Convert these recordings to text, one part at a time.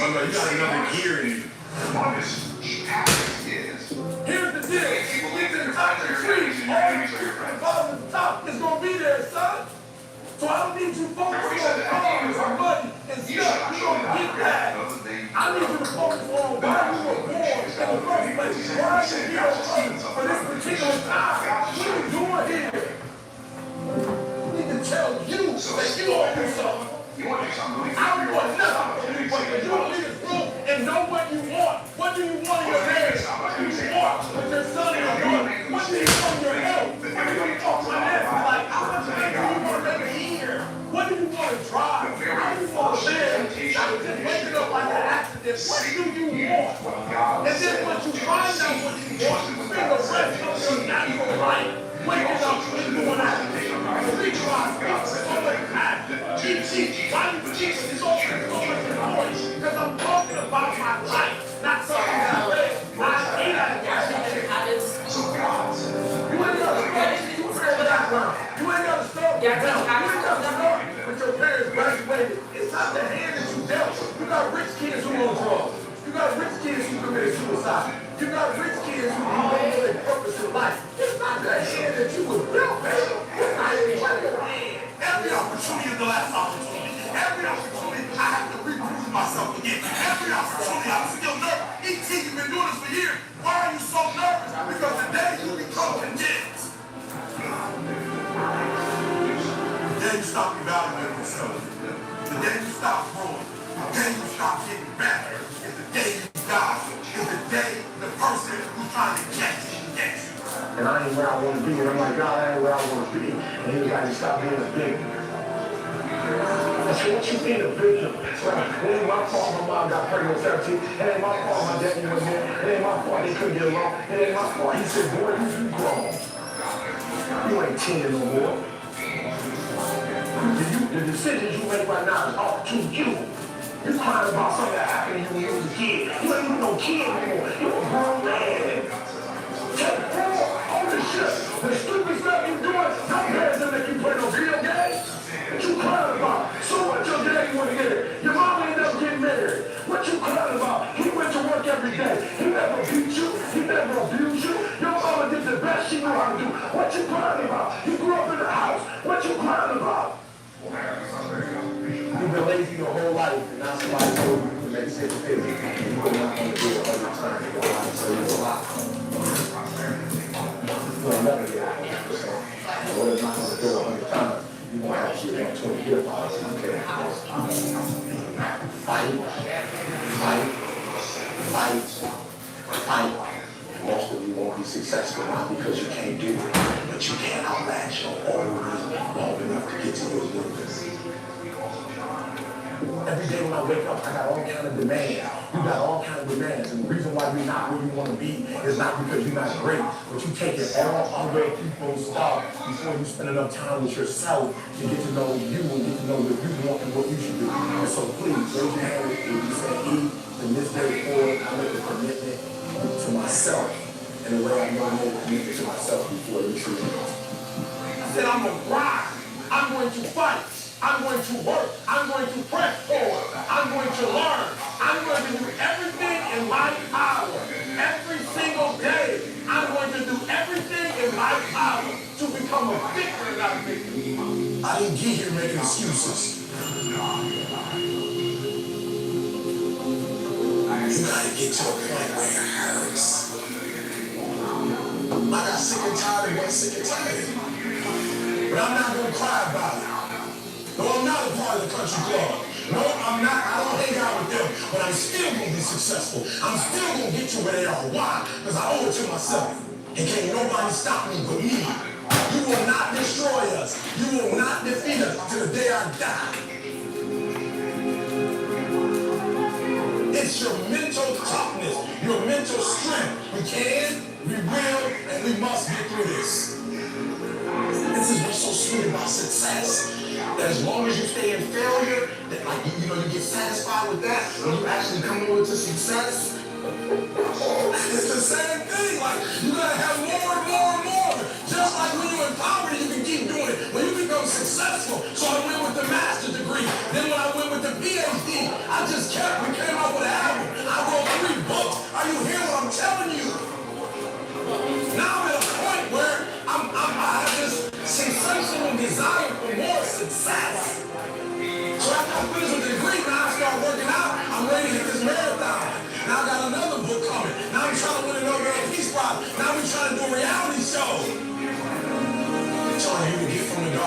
Oh no, you got another gear in you. Here's the deal. It's in top of the tree. All the bottom and top is gonna be there, son. So I don't need you focusing on cars or money and stuff. You gonna get that. I need you to focus on why you were born in the first place. Why you here on earth for this particular time. What are you doing here? I need to tell you that you don't do something. I don't want nothing from you, but you don't leave this room and know what you want. What do you want in your marriage? What do you want with your son and your daughter? What do you want in your health? When you talk to my nephew, like, how much money do you want to make a year? What do you want to drive? How do you want to live? Not just waking up like an accident. What do you want? And then once you find out what you want, you spend the rest of your natural life waking up and doing accidents. Why you cheat? It's all noise. Because I'm talking about my life, not something that I read. I ain't out of gas. So God, you ain't got to start. You ain't got to start. You ain't got to start with your parents graduated. It's not the hand that you dealt. You got rich kids who on drugs. You got rich kids who committed suicide. You got rich kids who don't know their purpose in life. It's not the hand that you was built, baby. It's not even your hand. Every opportunity is the last opportunity. Every opportunity, I have to reprove myself again. Every opportunity, I'm still nervous. E.T., you've been doing this for years. Why are you so nervous? Because the day you become convinced, the day you stop evaluating yourself, the day you stop growing, the day you stop getting better, is the day you die. Is the day the person who's trying to catch you gets you. And I ain't where I want to be, and I'm like, God, I ain't where I want to be. And he got to stop being a victim. I said, what you mean a victim? It ain't my fault my mom got pregnant at 17. It ain't my fault my daddy wasn't here. It ain't my fault they couldn't get along. It ain't my fault. He said, boy, you grown. You ain't 10 no more. The decisions you make right now is all to you. You're crying about something that happened to you when you was a kid. You ain't even no kid anymore. You're a grown man. Take all this shit. The stupid stuff you doing, no parents don't make you play no video games. What you crying about? So what your daddy want to get it? Your mom ain't never get married. What you crying about? He went to work every day. He never beat you. He never abused you. Your mama did the best she knew how to do. What you crying about? You grew up in the house. What you crying about? You've been lazy your whole life, and now somebody told you to make 6 figures. You're not going to do it all the time. So you're a lot. You'll never get it. So, what if you're not going to do it 100 times? You're going to have to get 20 years on it. Okay. Fight. Most of you won't be successful not because you can't do it, but you can't outlast your old long enough to get to your limits. Every day when I wake up, I got all kind of demands. You got all kind of demands, and the reason why you're not where you want to be is not because you're not great, but you take it all other people's stuff before you spend enough time with yourself to get to know you and get to know what you want and what you should do. And so please, raise your hand if you say, from this day forward, I make a commitment to myself in a way I know I made a commitment to myself before you should. I said, I'm going to grind. I'm going to fight. I'm going to work. I'm going to press forward. I'm going to learn. I'm going to do everything in my power. Every single day, I'm going to do everything in my power to become a victor, not a victim. I didn't get here making excuses. You gotta get to a point where it hurts. I got sick and tired of being sick and tired. But I'm not gonna cry about it. No, I'm not a part of the country club. No, I'm not. I don't hang out with them. But I'm still gonna be successful. I'm still gonna get to where they are. Why? Because I owe it to myself. And can't nobody stop me but me. You will not destroy us. You will not defeat us till the day I die. It's your mental toughness, your mental strength. We can, we will, and we must get through this. This is what's so sweet about success. That as long as you stay in failure, that like you get satisfied with that, when you actually come over to success, it's the same thing. Like you gotta have more and more and more. Just like when you're in poverty, you can keep doing it. When you become successful, so I went with the master's degree. Then when I went with the PhD, we came out with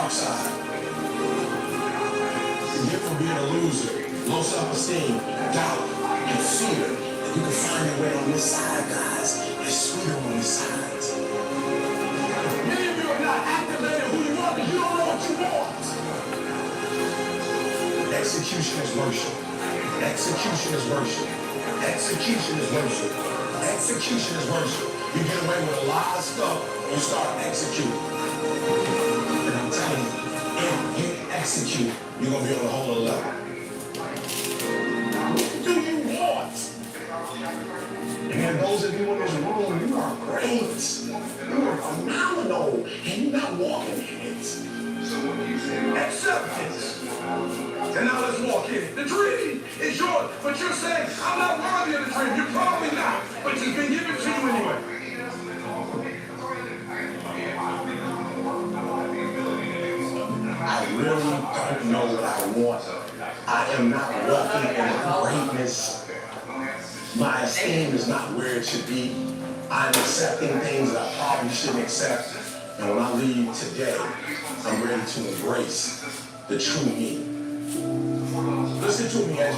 dark side. Forgive for being a loser, low self-esteem, doubt, and fear. And you can find your way on this side, guys. It's sweeter on this side. Many of you are not activating who you are because you don't know what you want. Execution is worship. Execution is worship. Execution is worship. Execution is worship. You get away with a lot of stuff when you start executing. And I'm telling you, if you execute, you're going to be on a whole other level. What do you want? And those of you in this room, you are great. You are phenomenal. And you're not walking in it. Acceptance. And now let's walk in. The dream is yours, but you're saying, I'm not worthy of the dream. You're probably not, but it's been given to you anyway. I really don't know what I want. I am not walking in greatness. My esteem is not where it should be. I'm accepting things that I probably shouldn't accept. And when I leave today, I'm ready to embrace the true me. Listen to me, as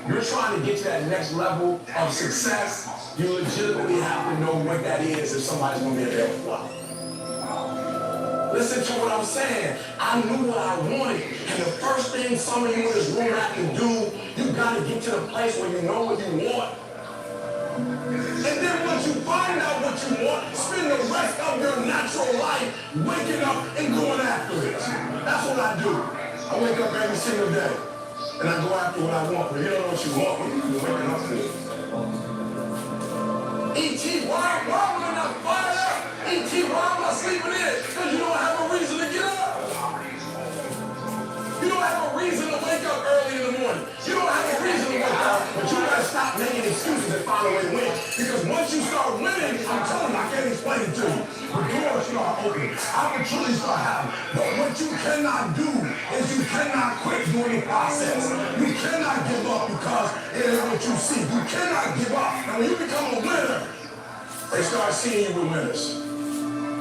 you're trying to get to that next level of success, you legitimately have to know what that is if somebody's going to be there for a while. Listen to what I'm saying. I knew what I wanted. And the first thing some of you in this room have to do, you got to get to the place where you know what you want. And then once you find out what you want, spend the rest of your natural life waking up and going after it. That's what I do. I wake up every single day and I go after what I want. But you don't know what you want when you're waking up to it. E.T., why am I not fired up? E.T., why am I sleeping in? Because you don't have a reason to get up. You don't have a reason to wake up early in the morning. You don't have a reason to wake up, but you gotta stop making excuses and find a way to win. Because once you start winning, I'm telling you, I can't explain it to you. The doors start opening. Opportunities start happening. But what you cannot do is you cannot quit during the process. You cannot give up because it ain't what you see. You cannot give up. And when you become a winner, they start seeing you with winners.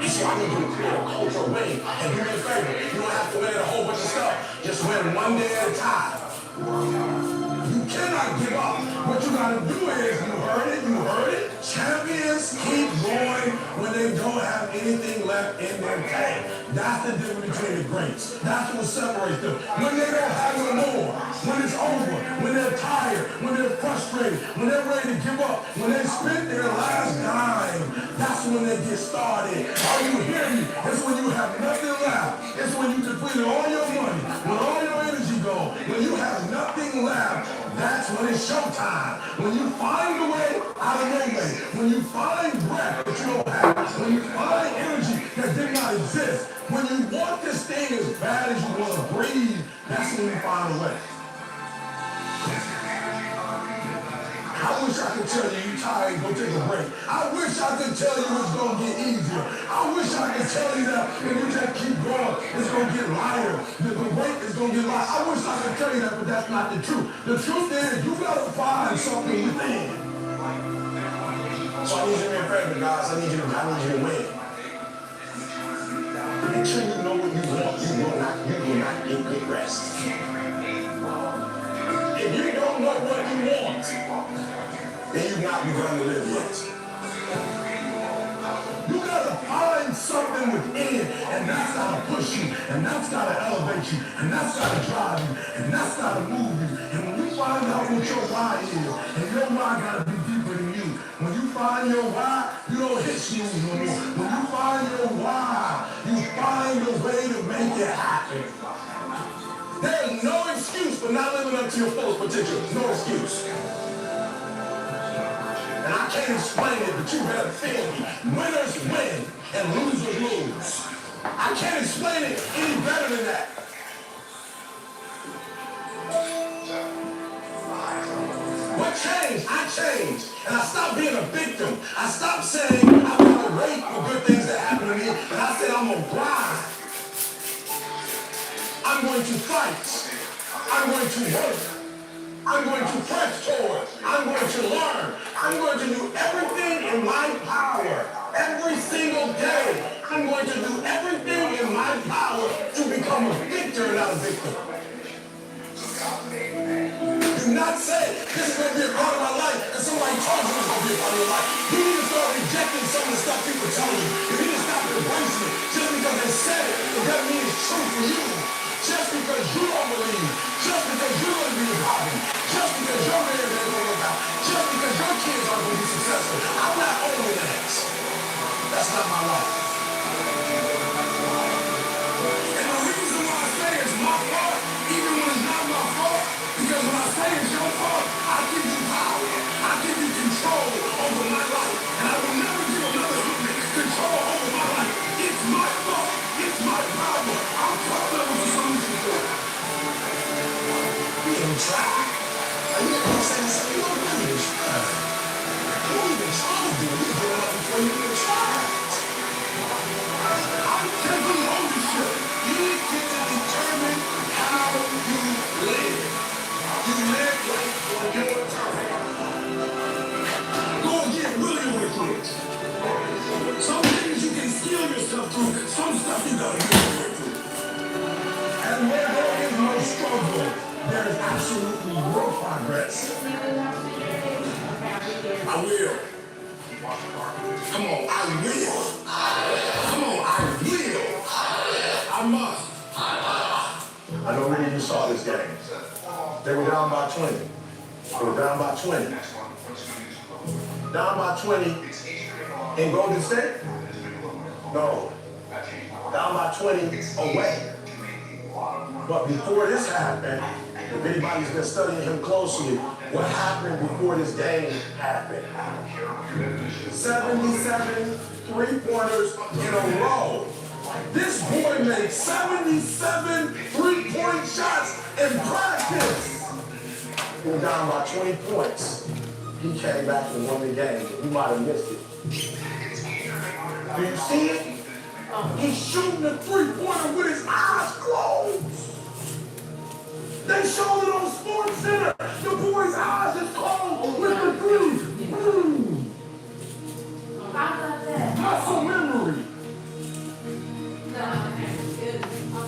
And so I need you to create a culture of winning. And do me a favor, you don't have to win a whole bunch of stuff. Just win one day at a time. You cannot give up. What you gotta do is, you heard it. Champions keep going when they don't have anything left in their tank. That's the difference between the greats. That's what separates them. When they don't have no more, when it's over, when they're tired, when they're frustrated, when they're ready to give up, when they spent their last dime, that's when they get started. Are you hearing me? It's when you have nothing left. It's when you depleted all your money, when all your energy gone, when you have nothing left. That's when it's showtime. When you find a way out of no way, when you find breath that you don't have, when you find energy that did not exist, when you want this thing as bad as you want to breathe, that's when you find a way. I wish I could tell you you're tired and go take a break. I wish I could tell you it's going to get easier. I wish I could tell you that if you just keep going, it's going to get lighter. The weight is going to get lighter. I wish I could tell you that, but that's not the truth. The truth is you got to find something within. So I need you to be pregnant, guys. I need you to win. Until you know what you want, you will not get good rest. If you don't know what you want, then you've not begun to live yet. You gotta find something within, and that's gotta push you, and that's gotta elevate you, and that's gotta drive you, and that's gotta move you. And when you find out what your why is, and your why gotta be deeper than you. When you find your why, you don't hit snooze no more. When you find your why, you find a way to make it happen. There's no excuse for not living up to your fullest potential. No excuse. And I can't explain it, but you better feel me. Winners win and losers lose. I can't explain it any better than that. What changed? I changed. And I stopped being a victim. I stopped saying I'm going to wait for good things to happen to me. And I said I'm going to grind. I'm going to fight. I'm going to work. I'm going to press toward. I'm going to learn. I'm going to do everything in my power every single day. I'm going to do everything in my power said this is going to be a part of my life, and somebody told you it's going to be a part of your life, you need to start rejecting some of the stuff people tell you. You need to stop embracing it. Just because they said it, it doesn't mean it's true for you. Just because you don't believe, just because you're going to be a problem, just because your marriage ain't going to work out, just because your kids aren't going to be successful, I'm not owning that. That's not my life. And the reason why I say it's my fault, even when it's not my fault, because when I say it's your fault, I give you power. I give you control over my life. And I will never give another human control over my life. It's my fault. It's my power. I'm proud of what you're doing. We in traffic. And you know what I'm saying? So you don't really try. You don't even try to do it. You get it up before you even try. I'm taking ownership. You get to determine how you live. You live life on your time. Go again, really with it. Some things you can skill yourself through. Some stuff you gotta get through. And where there is no struggle, there is absolutely no progress. I will. Come on, I will. Come on, I will. I must. I know many of you saw this game. They were down by 20. They were down by 20. Down by 20 in Golden State? No. Down by 20 away. But before this happened, if anybody's been studying him closely, what happened before this game happened? 77 three-pointers in a row. This boy made 77 three-point shots in practice. He was down by 20 points. He came back and won the game. You might have missed it. Do you see it? He's shooting the three-pointer with his eyes closed. They showed it on Sports Center. The boy's eyes is closed with the three. How about that? Muscle memory.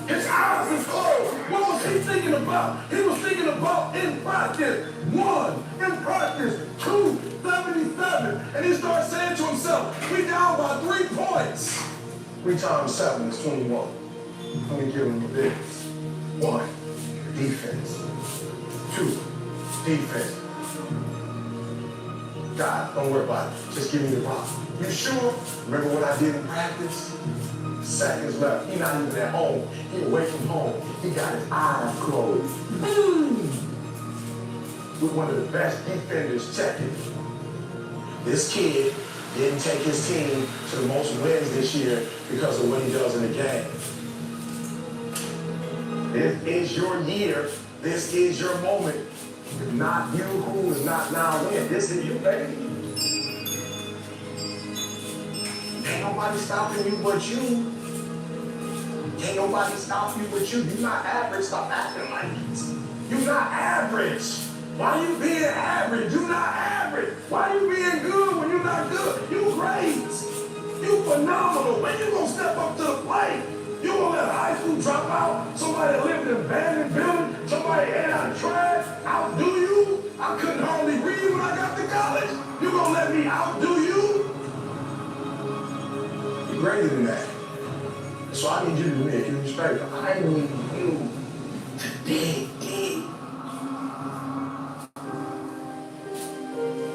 His eyes is closed. What was he thinking about? He was thinking about in practice. 1, in practice. 2, 77. And he starts saying to himself, we down by 3 points. 3 times 7 is 21. Let me give him the biggest. 1, defense. 2, defense. God, don't worry about it. Just give me the rock. You sure? Remember what I did in practice? Seconds left. He's not even at home. He away from home. He got his eyes closed. With one of the best defenders checking. This kid didn't take his team to the most wins this year because of what he does in the game. This is your year. This is your moment. If not you, who is not now win? This is you, baby. Ain't nobody stopping you but you. Ain't nobody stopping you but you. You're not average. Stop acting like it. You're not average. Why you being average? You're not average. Why you being good when you're not good? You great. You phenomenal. When you gonna step up to the plate? You gonna let high school drop out? Somebody that lived in an abandoned building? Somebody ate out of trash? Outdo you? I couldn't hardly read when I got to college. You gonna let me outdo you? You're greater than that. So I need you to do me a huge favor. I need you to dig deep.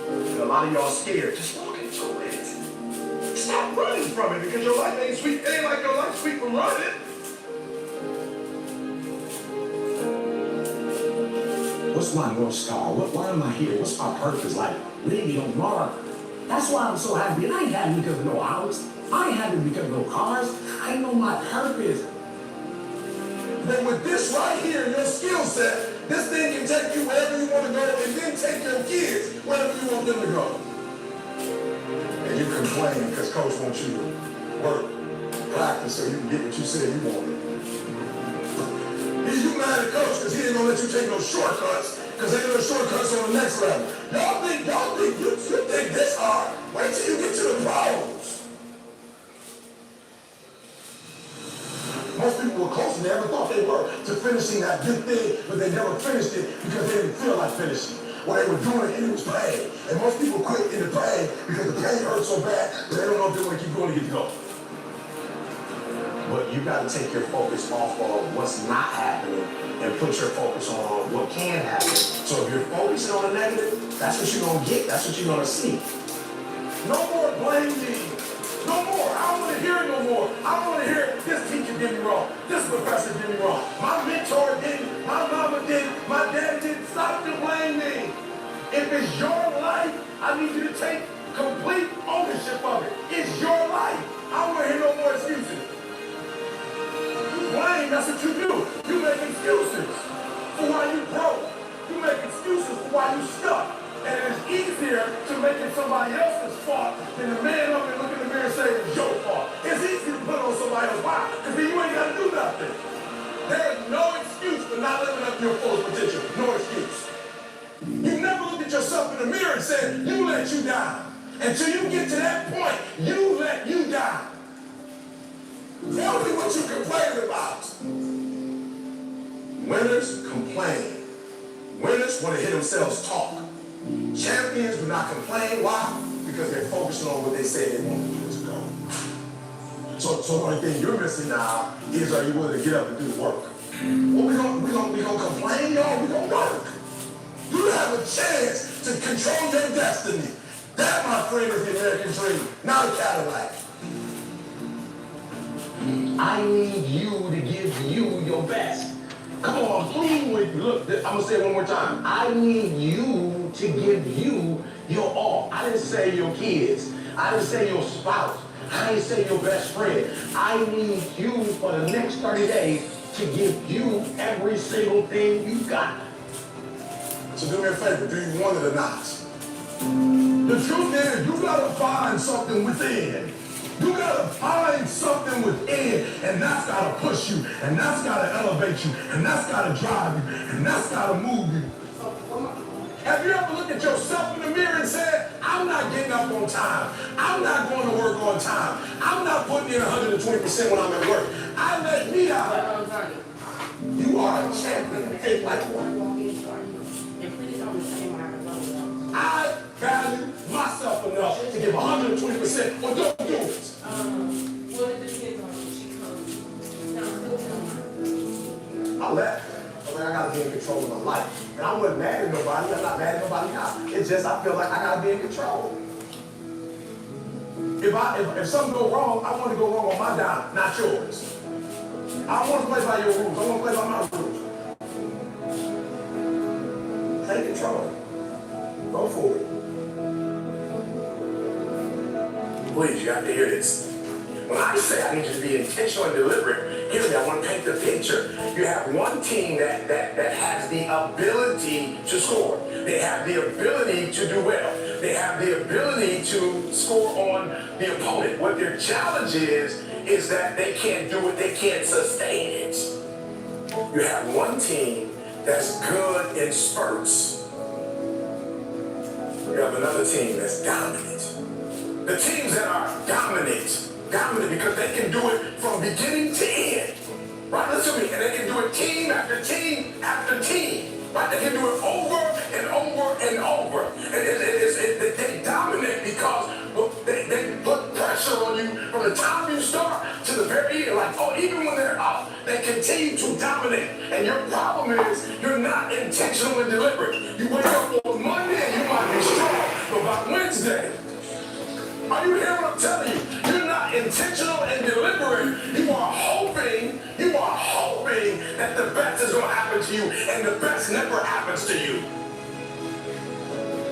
And a lot of y'all scared. Just walk into it. Stop running from it because your life ain't sweet. It ain't like your life's sweet from running. What's my North Star? Why am I here? What's my purpose? Like, leave me on Mars. That's why I'm so happy. And I ain't happy because of no house. I ain't happy because of no cars. I know my purpose. Then with this right here, your skill set, this thing can take you wherever you want to go and then take your kids wherever you want them to go. And you complain because coach wants you to work, practice so you can get what you said you wanted. You mad at coach because he ain't gonna let you take no shortcuts because ain't no shortcuts on the next level. Y'all think you think this hard. Wait till you get to the pros. Most people were close and they ever thought they were to finishing that big thing, but they never finished it because they didn't feel like finishing. where they were doing it and it was pain. And most people quit in the pain because the pain hurts so bad that they don't know if they want to keep going to get to go. But you got to take your focus off of what's not happening and put your focus on what can happen. So if you're focusing on the negative, that's what you're going to get. That's what you're going to see. No more blaming. No more. I don't want to hear it no more. I don't want to hear this teacher did me wrong. This professor did me wrong. My mentor didn't. My mama didn't. My dad didn't. Stop to blame me. If it's your life, I need you to take complete ownership of it. It's your life. I don't want to hear no more excuses. You blame, that's what you do. You make excuses for why you broke. You make excuses for why you stuck. And it's easier to make it somebody else's fault than to man up and look in the mirror and say it's your fault. It's easy to put on somebody else. Why? Because then you ain't got to do nothing. There is no excuse for not living up to your full potential. No excuse. You never looked at yourself in the mirror and said, you let you down. Until you get to that point, you let you down. Tell me what you complaining about. Winners complain. Winners want to hear themselves talk. Champions do not complain. Why? Because they're focusing on what they say they want to do years ago. So the only thing you're missing now is, are you willing to get up and do the work? Well, we gonna complain, y'all. We gonna work. You have a chance to control your destiny. That, my friend, is the American dream, not a Cadillac. I need you to give you your best. Come on, plead with me. Look, I'm going to say it one more time. I need you to give you your all. I didn't say your kids. I didn't say your spouse. I didn't say your best friend. I need you for the next 30 days to give you every single thing you got. So do me a favor. Do you want it or not? The truth is, you got to find something within. You gotta find something within, and that's gotta push you, and that's gotta elevate you, and that's gotta drive you, and that's gotta move you. Have you ever looked at yourself in the mirror and said, I'm not getting up on time. I'm not going to work on time. I'm not putting in 120% when I'm at work. I let me out. You are a champion. Think like one. I value myself enough to give 120% or don't do it. Well, it depends on when she comes. I left. I gotta be in control of my life. And I wasn't mad at nobody. I'm not mad at nobody now. It's just I feel like I gotta be in control. If something go wrong, I want to go wrong on my dime, not yours. I don't want to play by your rules. I want to play by my rules. Take control. Go for it. Please, you have to hear this. When I say I need you to be intentional and deliberate, hear me, I want to paint the picture. You have one team that has the ability to score. They have the ability to do well. They have the ability to score on the opponent. What their challenge is that they can't do it, they can't sustain it. You have one team that's good in spurts. You have another team that's dominant. The teams that are dominant because they can do it from beginning to end. Right, listen to me, and they can do it team after team after team. Right, they can do it over and over and over. And they dominate because they put pressure on you from the time you start to the very end. Like, oh, even when they're up, they continue to dominate. And your problem is you're not intentional and deliberate. You wake up on Monday and you might be strong, but by Wednesday, are you hearing what I'm telling you? You're not intentional and deliberate. You are hoping that the best is going to happen to you, and the best never happens to you.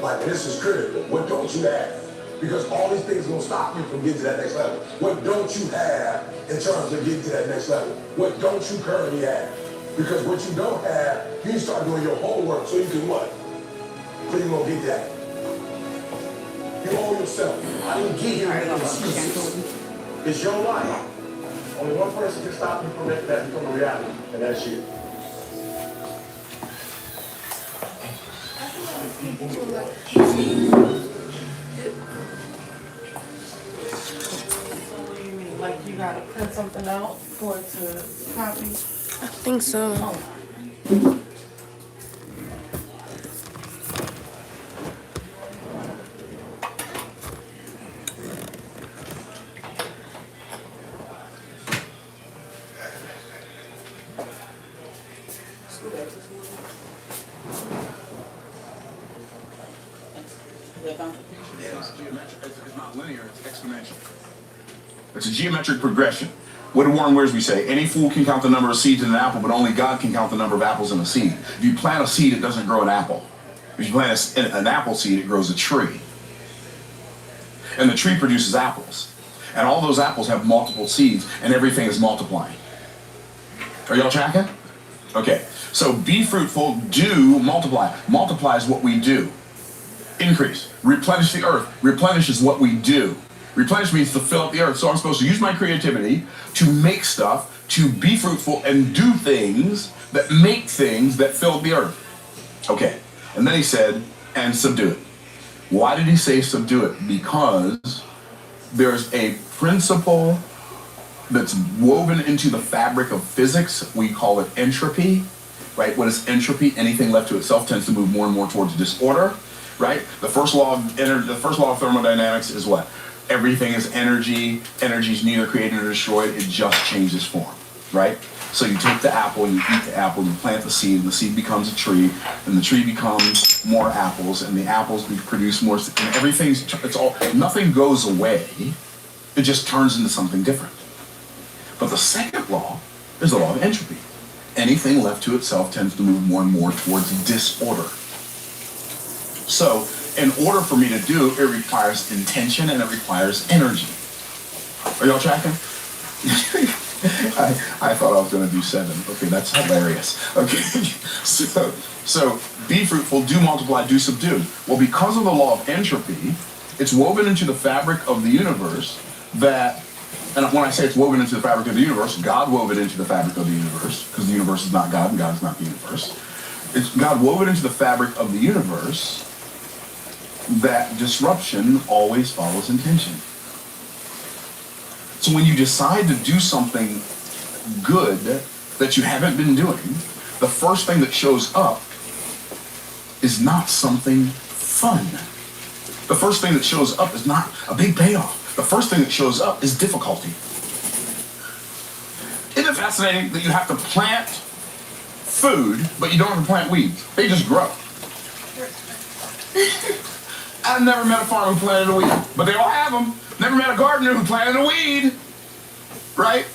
Like, this is critical. What don't you have? Because all these things are going to stop you from getting to that next level. What don't you have in terms of getting to that next level? What don't you currently have? Because what you don't have, you need to start doing your homework so you can what? So you're going to get that. You owe yourself. I didn't get here making excuses. It's your life. Only one person can stop you from making that become a reality, and that's you. Like you gotta print something out for it to copy? I think so. Oh. not linear, it's exponential. It's a geometric progression. What did Warren Wiersbe say? Any fool can count the number of seeds in an apple, but only God can count the number of apples in a seed. If you plant a seed, it doesn't grow an apple. If you plant an apple seed, it grows a tree. And the tree produces apples. And all those apples have multiple seeds, and everything is multiplying. Are y'all tracking? Okay, so be fruitful, do multiply. Multiply is what we do. Increase. Replenish the earth. Replenish is what we do. Replenish means to fill up the earth. So I'm supposed to use my creativity to make stuff, to be fruitful and do things that make things that fill up the earth. Okay, and then he said, and subdue it. Why did he say subdue it? Because there's a principle that's woven into the fabric of physics. We call it entropy, right? What is entropy? Anything left to itself tends to move more and more towards disorder, right? The first law of thermodynamics is what? Everything is energy. Energy is neither created nor destroyed. It just changes form, right? So you take the apple, you eat the apple, you plant the seed becomes a tree, and the tree becomes more apples, and the apples produce more, and nothing goes away. It just turns into something different. But the second law is the law of entropy. Anything left to itself tends to move more and more towards disorder. So, in order for me to do, it requires intention and it requires energy. Are y'all tracking? I thought I was going to do 7. Okay, that's hilarious. Okay, so be fruitful, do multiply, do subdue. Well, because of the law of entropy, it's woven into the fabric of the universe that, and when I say it's woven into the fabric of the universe, God wove it into the fabric of the universe, because the universe is not God and God is not the universe. It's God wove it into the fabric of the universe that disruption always follows intention. So when you decide to do something good that you haven't been doing, the first thing that shows up is not something fun. The first thing that shows up is not a big payoff. The first thing that shows up is difficulty. Isn't it fascinating that you have to plant food, but you don't have to plant weeds? They just grow. I've never met a farmer who planted a weed, but they all have them. Never met a gardener who planted a weed, right?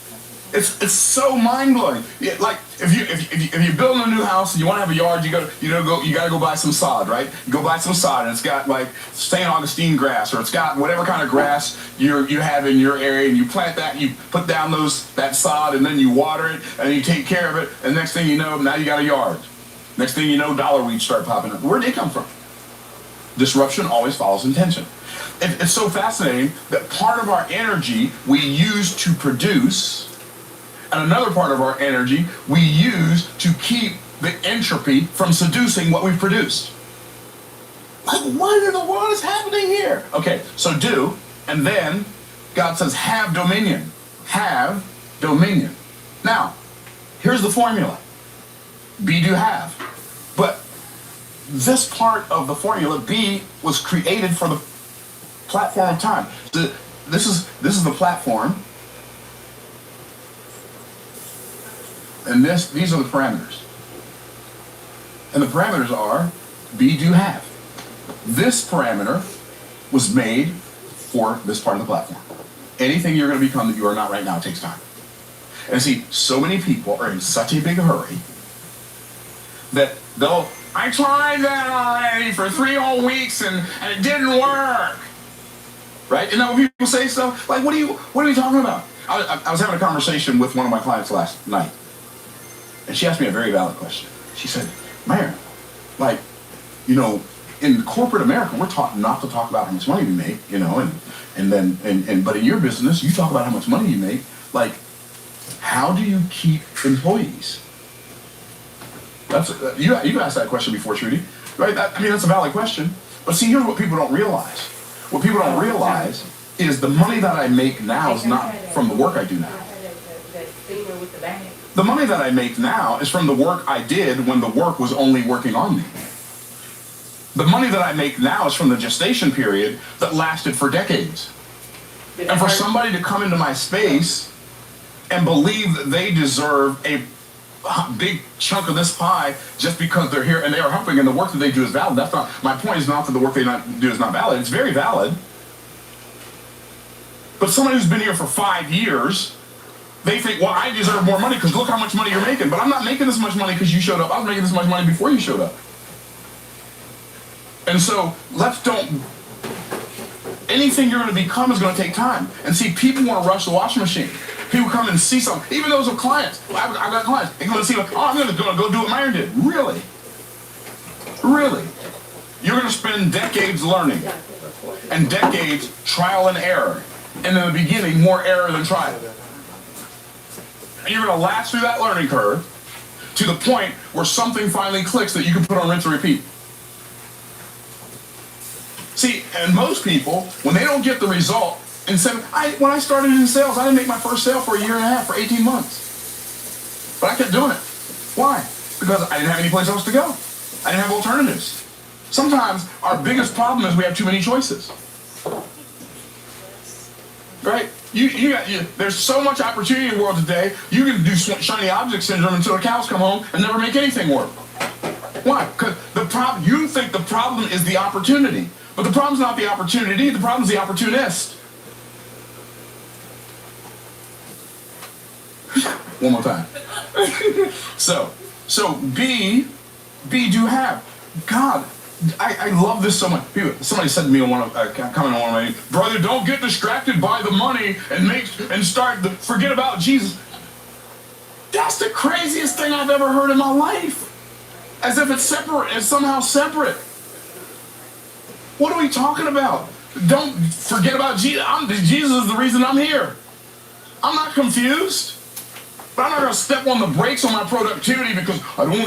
It's so mind-blowing. Yeah, like if you're building a new house and you want to have a yard, you gotta go buy some sod, right? You go buy some sod and it's got like St. Augustine grass, or it's got whatever kind of grass you have in your area, and you plant that, and you put down that sod, and then you water it and you take care of it, and next thing you know, now you got a yard. Next thing you know, dollar weeds start popping up. Where'd they come from? Disruption always follows intention. It's so fascinating that part of our energy we use to produce, and another part of our energy we use to keep the entropy from seducing what we've produced. Like, what in the world is happening here? Okay, so do, and then God says have dominion. Have dominion. Now, here's the formula. Be, do, have. But this part of the formula, be, was created for the platform of time. This is the platform, and these are the parameters. And the parameters are be, do, have. This parameter was made for this part of the platform. Anything you're going to become that you are not right now takes time. And see, so many people are in such a big hurry that I tried that already for 3 whole weeks and it didn't work. Right? Isn't that what people say stuff? Like, what are you talking about? I was having a conversation with one of my clients last night, and she asked me a very valid question. She said, Mayor, like, in corporate America, we're taught not to talk about how much money we make, but in your business, you talk about how much money you make. Like, how do you keep employees? You asked that question before, Trudy, right? That's a valid question. But see, here's what people don't realize. What people don't realize is the money that I make now is not from the work I do now. The money that I make now is from the work I did when the work was only working on me. The money that I make now is from the gestation period that lasted for decades. And for somebody to come into my space and believe that they deserve a big chunk of this pie just because they're here and they are helping and the work that they do is valid. That's not my point. Is not that the work they do is not valid. It's very valid. But somebody who's been here for 5 years, they think, well, I deserve more money because look how much money you're making. But I'm not making this much money because you showed up. I was making this much money before you showed up. And so anything you're going to become is going to take time. And see, people want to rush the washing machine. People come and see something. Even those with clients. I've got clients. They come and see, like, oh, I'm going to go do what Myron did. Really? Really? You're going to spend decades learning and decades trial and error. And in the beginning, more error than trial. And you're going to last through that learning curve to the point where something finally clicks that you can put on rinse and repeat. See, and most people, when they don't get the result, and say, when I started in sales, I didn't make my first sale for a year and a half, for 18 months. But I kept doing it. Why? Because I didn't have any place else to go. I didn't have alternatives. Sometimes our biggest problem is we have too many choices. Right? There's so much opportunity in the world today, you can do shiny object syndrome until the cows come home and never make anything work. Why? Because you think the problem is the opportunity. But the problem's not the opportunity, the problem's the opportunist. One more time. So be, do, have. God, I love this so much. Somebody said to me on comment on one of my, brother, don't get distracted by the money and forget about Jesus. That's the craziest thing I've ever heard in my life. As if it's separate, it's somehow separate. What are we talking about? Don't forget about Jesus. Jesus is the reason I'm here. I'm not confused. But I'm not going to step on the brakes on my productivity because I don't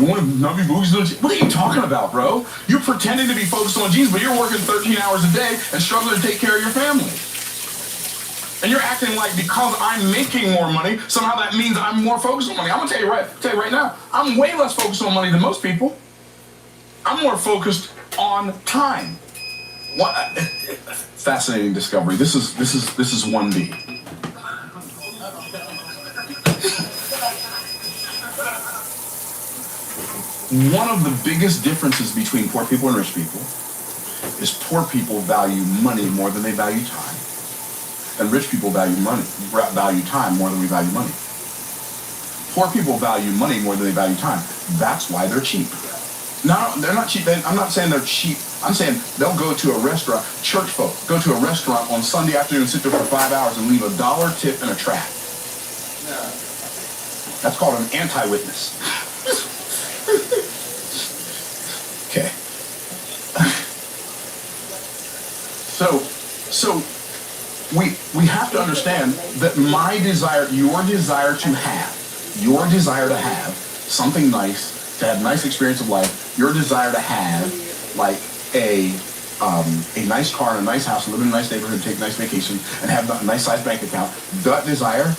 want to not be focused on Jesus. What are you talking about, bro? You're pretending to be focused on Jesus, but you're working 13 hours a day and struggling to take care of your family. And you're acting like because I'm making more money, somehow that means I'm more focused on money. I'm going to tell you right now, I'm way less focused on money than most people. I'm more focused on time. Fascinating discovery. This is 1B. One of the biggest differences between poor people and rich people is poor people value money more than they value time. And rich people value time more than we value money. Poor people value money more than they value time. That's why they're cheap. No, they're not cheap. I'm not saying they're cheap. I'm saying they'll go to a restaurant, church folk, go to a restaurant on Sunday afternoon, sit there for 5 hours and leave $1 tip in a trap. That's called an anti-witness. Okay. So we have to understand that your desire to have something nice, to have a nice experience of life, your desire to have like a nice car and a nice house, live in a nice neighborhood, take a nice vacation, and have a nice sized bank account, that desire,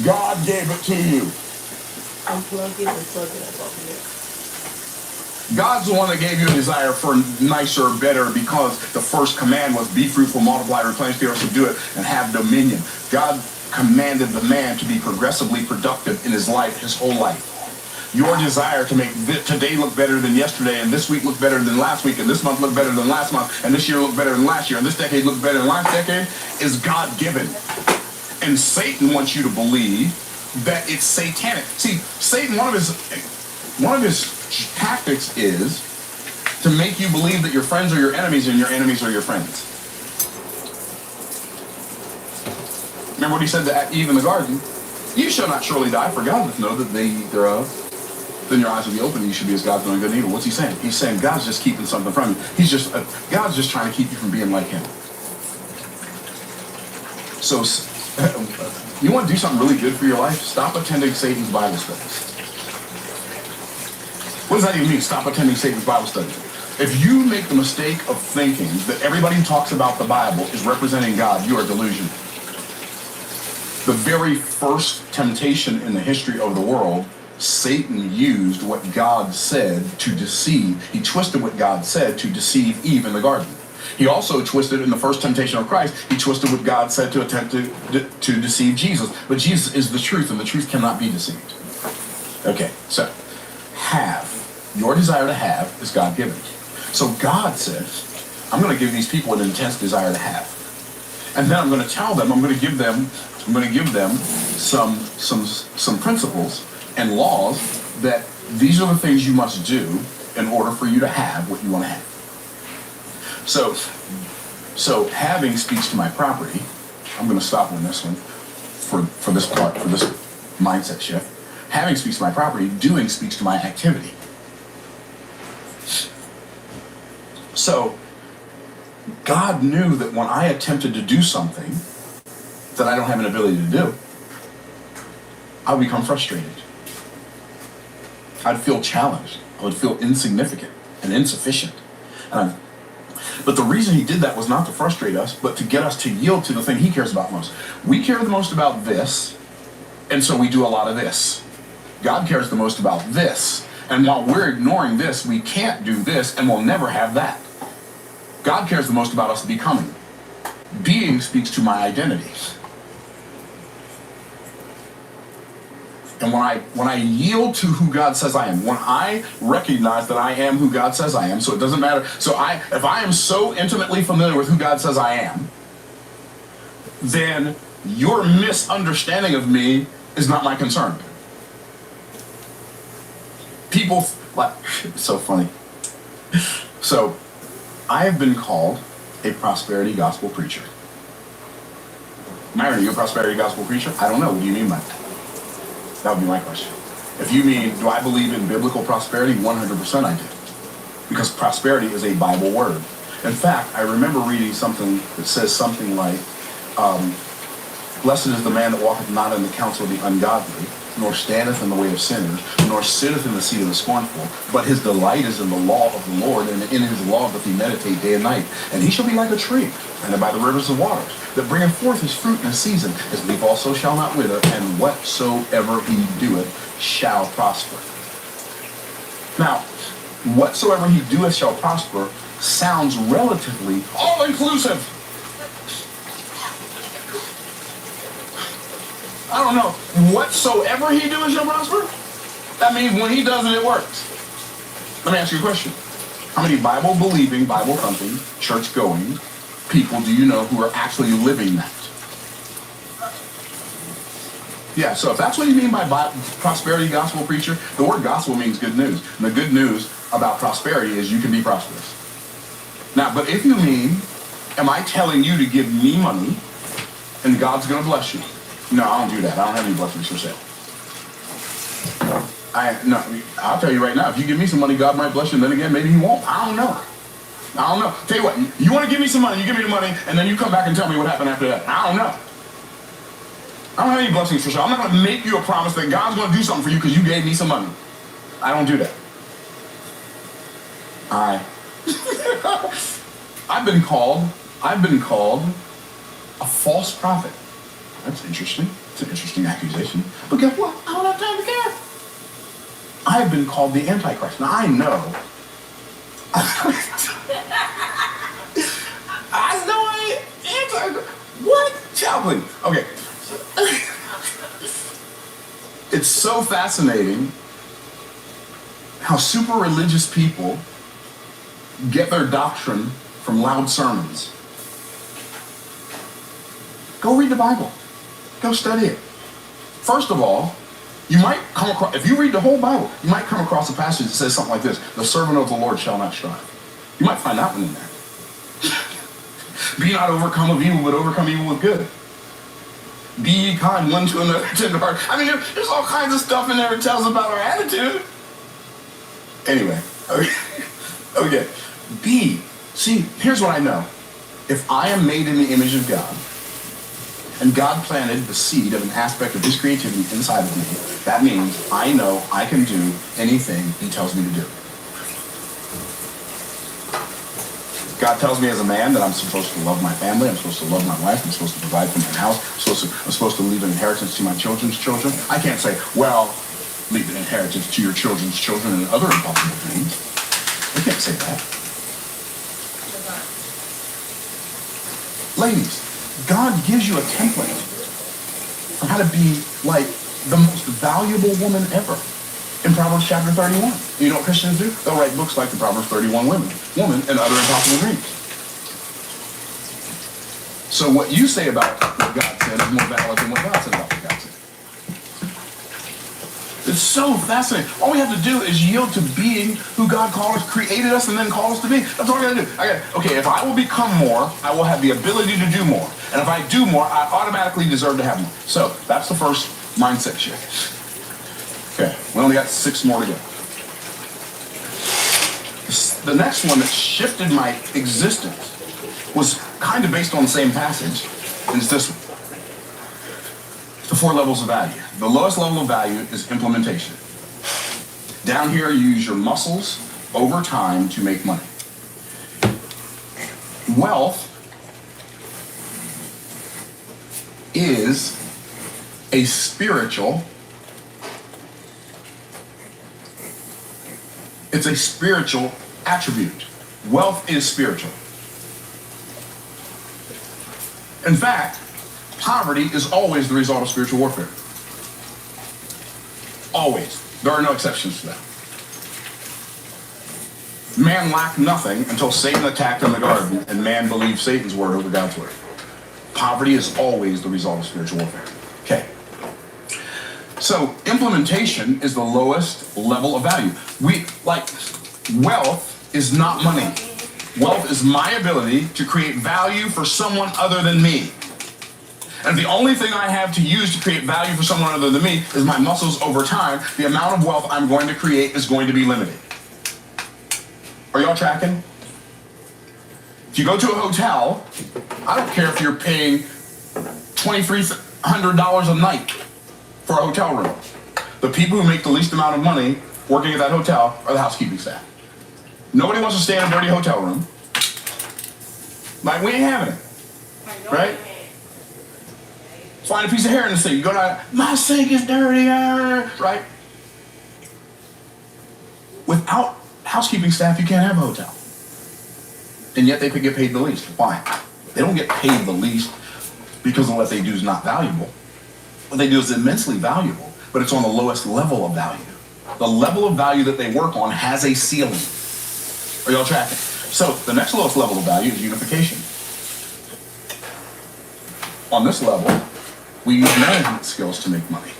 God gave it to you. Unplug it and plug it up over here. God's the one that gave you a desire for nicer, better, because the first command was be fruitful, multiply, replenish the earth, subdue it, and have dominion. God commanded the man to be progressively productive in his life, his whole life. Your desire to make today look better than yesterday, and this week look better than last week, and this month look better than last month, and this year look better than last year, and this decade look better than last decade, is God-given. And Satan wants you to believe that it's satanic. See, Satan, one of his tactics is to make you believe that your friends are your enemies and your enemies are your friends. Remember what he said to Eve in the garden? You shall not surely die, for God doth know that they eat thereof. Then your eyes will be open and you should be as God's knowing good and evil. What's he saying? He's saying God's just keeping something from you. God's just trying to keep you from being like him. So, you want to do something really good for your life? Stop attending Satan's Bible studies. What does that even mean, stop attending Satan's Bible study? If you make the mistake of thinking that everybody who talks about the Bible is representing God, you are delusional. The very first temptation in the history of the world, Satan used what God said to deceive. He twisted what God said to deceive Eve in the garden. He also twisted in the first temptation of Christ, he twisted what God said to attempt to deceive Jesus. But Jesus is the truth, and the truth cannot be deceived. Okay, so your desire to have is God-given. So God says, I'm going to give these people an intense desire to have. And then I'm going to tell them, I'm going to give them some principles and laws that these are the things you must do in order for you to have what you want to have. So having speaks to my property. I'm going to stop on this one for this part, for this mindset shift. Having speaks to my property. Doing speaks to my activity. So God knew that when I attempted to do something that I don't have an ability to do, I would become frustrated. I'd feel challenged. I would feel insignificant and insufficient. But the reason he did that was not to frustrate us, but to get us to yield to the thing he cares about most. We care the most about this, and so we do a lot of this. God cares the most about this, and while we're ignoring this, we can't do this, and we'll never have that. God cares the most about us becoming. Being speaks to my identity. And when I yield to who God says I am, when I recognize that I am who God says I am, so it doesn't matter. If I am so intimately familiar with who God says I am, then your misunderstanding of me is not my concern. People, it's so funny. So, I have been called a prosperity gospel preacher. Myron, are you a prosperity gospel preacher? I don't know. What do you mean by that? That would be my question. If you mean, do I believe in biblical prosperity? 100% I do. Because prosperity is a Bible word. In fact, I remember reading something that says something like, blessed is the man that walketh not in the counsel of the ungodly, nor standeth in the way of sinners, nor sitteth in the seat of the scornful, but his delight is in the law of the Lord, and in his law doth he meditate day and night. And he shall be like a tree planted by the rivers of waters, that bringeth forth his fruit in his season. His leaf also shall not wither, and whatsoever he doeth shall prosper. Now, whatsoever he doeth shall prosper sounds relatively all-inclusive. I don't know. Whatsoever he doeth shall prosper? That means when he does it, it works. Let me ask you a question. How many Bible-believing, Bible-thumping, church-going people do you know who are actually living that? Yeah, so if that's what you mean by prosperity gospel preacher, the word gospel means good news. And the good news about prosperity is you can be prosperous. Now, but if you mean, am I telling you to give me money and God's going to bless you? No, I don't do that. I don't have any blessings for sale. I'll tell you right now, if you give me some money, God might bless you, and then again, maybe he won't. I don't know. Tell you what, you want to give me some money, you give me the money, and then you come back and tell me what happened after that. I don't know. I don't have any blessings for sale. I'm not going to make you a promise that God's going to do something for you because you gave me some money. I don't do that. I've been called a false prophet. That's interesting. It's an interesting accusation. But guess what? I don't have time to care. I have been called the Antichrist. Now, I know. I know I ain't Antichrist. What? Chaplain. Okay. It's so fascinating how super religious people get their doctrine from loud sermons. Go read the Bible. Go study it. First of all, you might come across, if you read the whole Bible, you might come across a passage that says something like this: the servant of the Lord shall not strive. You might find that one in there. Be not overcome of evil, but overcome evil with good. Be ye kind one to another, tender heart. I mean, there's all kinds of stuff in there that tells about our attitude. Anyway, okay. See, here's what I know. If I am made in the image of God, and God planted the seed of an aspect of his creativity inside of me, that means I know I can do anything he tells me to do. God tells me as a man that I'm supposed to love my family, I'm supposed to love my wife, I'm supposed to provide for my house, I'm supposed to leave an inheritance to my children's children. I can't say, well, leave an inheritance to your children's children and other impossible things. I can't say that. Ladies, God gives you a template on how to be like the most valuable woman ever in Proverbs chapter 31. You know what Christians do? They'll write books like the Proverbs 31 woman and other impossible dreams. So what you say about what God said is more valid than what God said about what God said. It's so fascinating. All we have to do is yield to being who God called us, created us, and then called us to be. That's all I gotta do. Okay, if I will become more, I will have the ability to do more. And if I do more, I automatically deserve to have more. So that's the first mindset shift. Okay, we only got 6 more to go. The next one that shifted my existence was kind of based on the same passage. It's this one. The 4 levels of value. The lowest level of value is implementation. Down here, you use your muscles over time to make money. Wealth is a spiritual, it's a spiritual attribute. Wealth is spiritual. In fact, poverty is always the result of spiritual warfare. Always. There are no exceptions to that. Man lacked nothing until Satan attacked in the garden and man believed Satan's word over God's word. Poverty is always the result of spiritual warfare. Okay. So implementation is the lowest level of value. Wealth is not money. Wealth is my ability to create value for someone other than me. And the only thing I have to use to create value for someone other than me is my muscles over time. The amount of wealth I'm going to create is going to be limited. Are y'all tracking? If you go to a hotel, I don't care if you're paying $2,300 a night for a hotel room. The people who make the least amount of money working at that hotel are the housekeeping staff. Nobody wants to stay in a dirty hotel room. Like, we ain't having it. Right? Find a piece of hair in the sink. You go down, my sink is dirty, right? Without housekeeping staff, you can't have a hotel. And yet they could get paid the least. Why? They don't get paid the least because of what they do is not valuable. What they do is immensely valuable, but it's on the lowest level of value. The level of value that they work on has a ceiling. Are y'all tracking? So the next lowest level of value is unification. On this level, we use management skills to make money.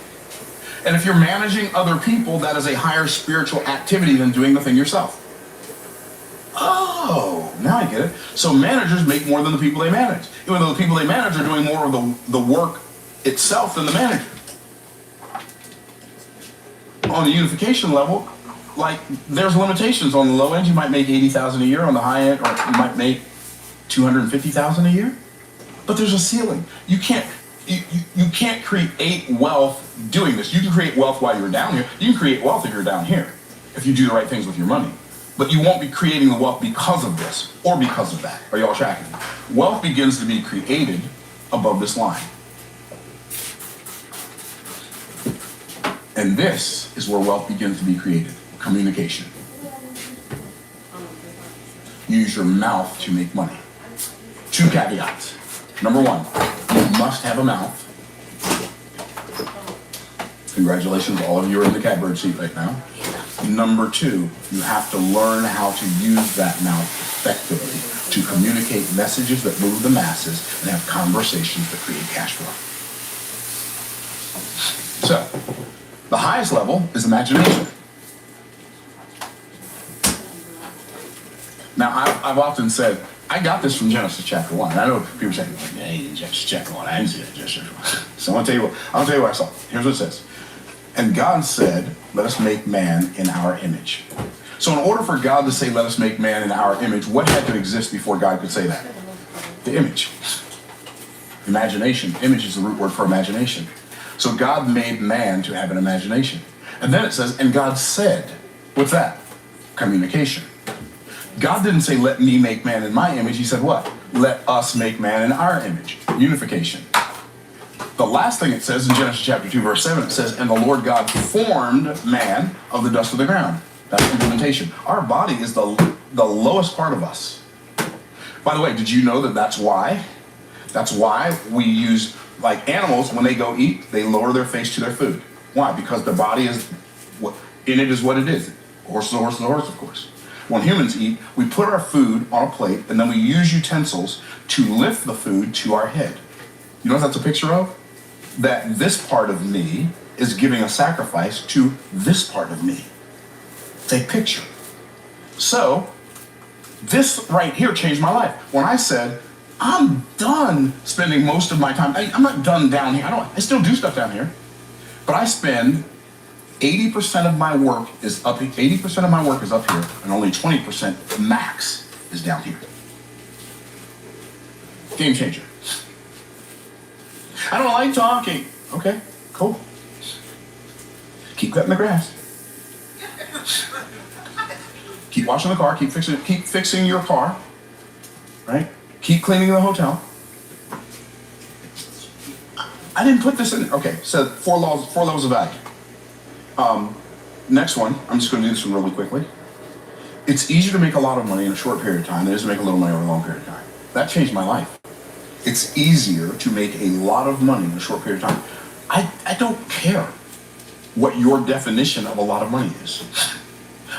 And if you're managing other people, that is a higher spiritual activity than doing the thing yourself. Oh, now I get it. So managers make more than the people they manage, even though the people they manage are doing more of the work itself than the manager. On the unification level, like, there's limitations. On the low end, you might make $80,000 a year. On the high end, or you might make $250,000 a year. But there's a ceiling. You can't create wealth doing this. You can create wealth while you're down here. You can create wealth if you're down here, if you do the right things with your money. But you won't be creating the wealth because of this or because of that. Are y'all tracking? Wealth begins to be created above this line. And this is where wealth begins to be created. Communication. Use your mouth to make money. 2 caveats. Number 1, you must have a mouth. Congratulations, all of you are in the catbird seat right now. Number 2, you have to learn how to use that mouth effectively to communicate messages that move the masses and have conversations that create cash flow. So, the highest level is imagination. Now, I've often said, I got this from Genesis chapter 1. I know people say, hey, Genesis chapter 1, I didn't see that Genesis chapter 1. So I'll tell you what I saw. Here's what it says. And God said, let us make man in our image. So in order for God to say, let us make man in our image, what had to exist before God could say that? The image. Imagination. Image is the root word for imagination. So God made man to have an imagination. And then it says, and God said, what's that? Communication. God didn't say, let me make man in my image. He said what? Let us make man in our image. Unification. The last thing it says in Genesis chapter 2, verse 7, it says, and the Lord God formed man of the dust of the ground. That's implementation. Our body is the lowest part of us. By the way, did you know that that's why? That's why we use, like animals, when they go eat, they lower their face to their food. Why? Because the body is, in it is what it is. Horse is a horse, of course. When humans eat, we put our food on a plate and then we use utensils to lift the food to our head. You know what that's a picture of? That this part of me is giving a sacrifice to this part of me. It's a picture. So, this right here changed my life. When I said, I'm done spending most of my time, I'm not done down here. I still do stuff down here. But I spend 80% of my work is up here, 80% of my work is up here, and only 20% max is down here. Game changer. I don't like talking. Okay, cool. Keep cutting the grass. Keep washing the car, keep fixing your car, right? Keep cleaning the hotel. I didn't put this in. Okay, so four levels of value. Next one, I'm just going to do this one really quickly. It's easier to make a lot of money in a short period of time than it is to make a little money over a long period of time. That changed my life. It's easier to make a lot of money in a short period of time. I don't care what your definition of a lot of money is.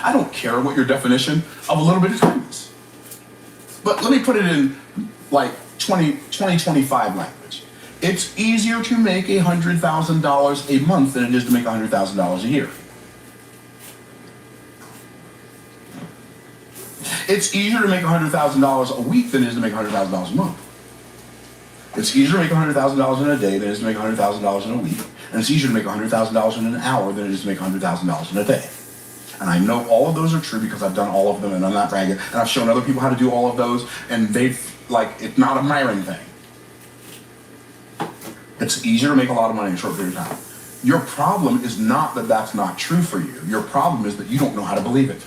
I don't care what your definition of a little bit of time is. But let me put it in like 2025 language. It's easier to make $100,000 a month than it is to make $100,000 a year. It's easier to make $100,000 a week than it is to make $100,000 a month. It's easier to make $100,000 in a day than it is to make $100,000 in a week. And it's easier to make $100,000 in an hour than it is to make $100,000 in a day. And I know all of those are true because I've done all of them and I'm not bragging. And I've shown other people how to do all of those and they've, it's not a Myron thing. It's easier to make a lot of money in a short period of time. Your problem is not that that's not true for you. Your problem is that you don't know how to believe it.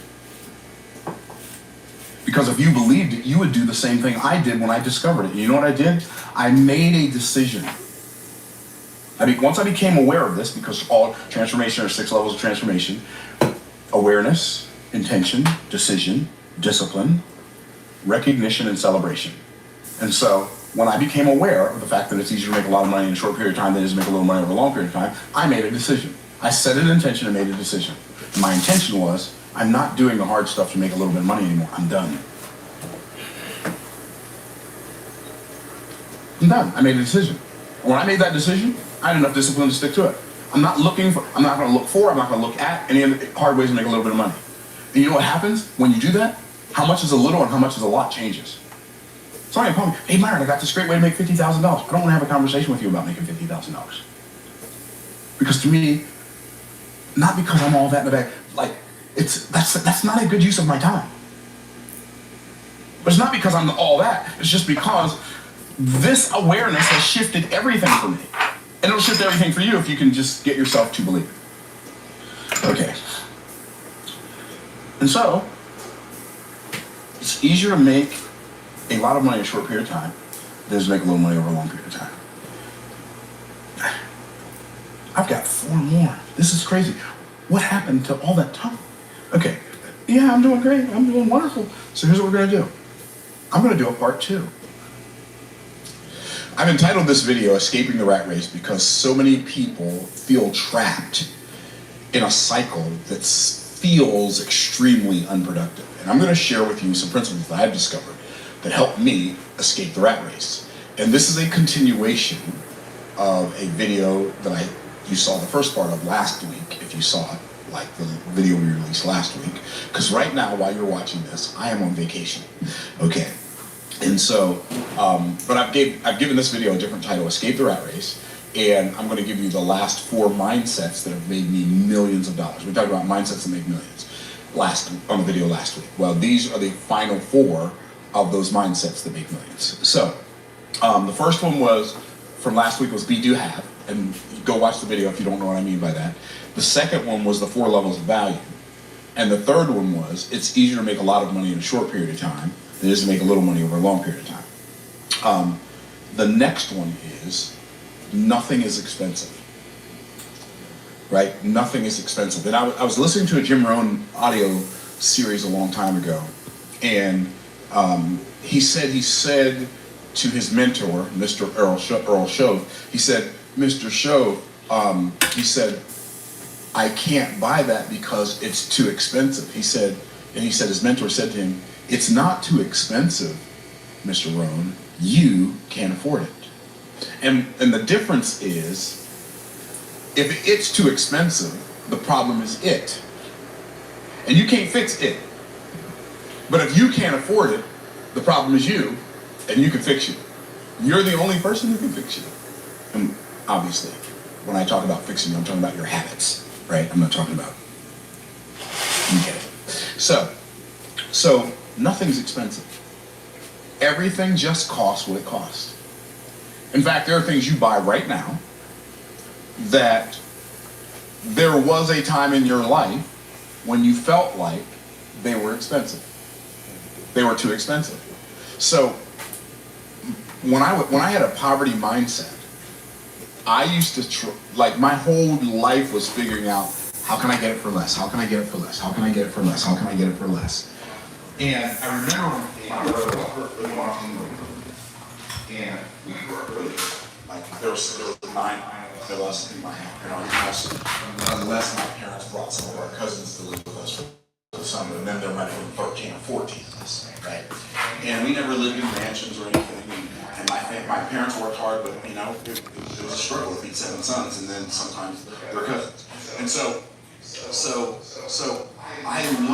Because if you believed it, you would do the same thing I did when I discovered it. And you know what I did? I made a decision. Once I became aware of this, because all transformation are 6 levels of transformation: awareness, intention, decision, discipline, recognition, and celebration. And so when I became aware of the fact that it's easier to make a lot of money in a short period of time than it is to make a little money over a long period of time, I made a decision. I set an intention and made a decision. And my intention was, I'm not doing the hard stuff to make a little bit of money anymore. I'm done. I'm done. I made a decision. And when I made that decision, I had enough discipline to stick to it. I'm not going to look at any of the hard ways to make a little bit of money. And you know what happens when you do that? How much is a little and how much is a lot changes. Somebody call me, hey Myron, I got this great way to make $50,000. I don't want to have a conversation with you about making $50,000. Because to me, not because I'm all that in the bag, that's not a good use of my time. But it's not because I'm all that. It's just because this awareness has shifted everything for me. And it'll shift everything for you if you can just get yourself to believe it. Okay. And so, it's easier to make a lot of money in a short period of time than it is to make a little money over a long period of time. I've got 4 more. This is crazy. What happened to all that time? Okay. Yeah, I'm doing great. I'm doing wonderful. So here's what we're going to do. I'm going to do a part 2. I've entitled this video Escaping the Rat Race because so many people feel trapped in a cycle that feels extremely unproductive. And I'm going to share with you some principles that I've discovered that help me escape the rat race. And this is a continuation of a video that you saw the first part of last week, if you saw it, like the video we released last week. Because right now, while you're watching this, I am on vacation. Okay. And so, but I've given this video a different title, Escape the Rat Race, and I'm going to give you the last 4 mindsets that have made me millions of dollars. We talked about mindsets that make millions on the video last week. Well, these are the final 4 of those mindsets that make millions. So, the first one was from last week was be, do, have, and go watch the video if you don't know what I mean by that. The second one was the 4 levels of value, and the third one was it's easier to make a lot of money in a short period of time than it is to make a little money over a long period of time. The next one is nothing is expensive. Right? Nothing is expensive. And I was listening to a Jim Rohn audio series a long time ago, and he said to his mentor, Mr. Earl Shove, he said, Mr. Shove, he said, I can't buy that because it's too expensive. He said, And he said, his mentor said to him, it's not too expensive, Mr. Rohn. You can't afford it. And the difference is, if it's too expensive, the problem is it. And you can't fix it. But if you can't afford it, the problem is you, and you can fix you. You're the only person who can fix you. And obviously, when I talk about fixing you, I'm talking about your habits, right? I'm not talking about, you get it. So nothing's expensive. Everything just costs what it costs. In fact, there are things you buy right now that there was a time in your life when you felt like they were expensive. They were too expensive. So when I had a poverty mindset, I used to like my whole life was figuring out, how can I get it for less? How can I get it for less? How can I get it for less? How can I get it for less? And I remember and we were really, like, there was 9 of us in our house. Unless my parents brought some of our cousins to live with us for the summer, and then there might have been 13 or 14 of us, right? And we never lived in mansions or anything. And my parents worked hard, but you know, it was a struggle to feed 7 sons, and then sometimes their cousins. And so I learned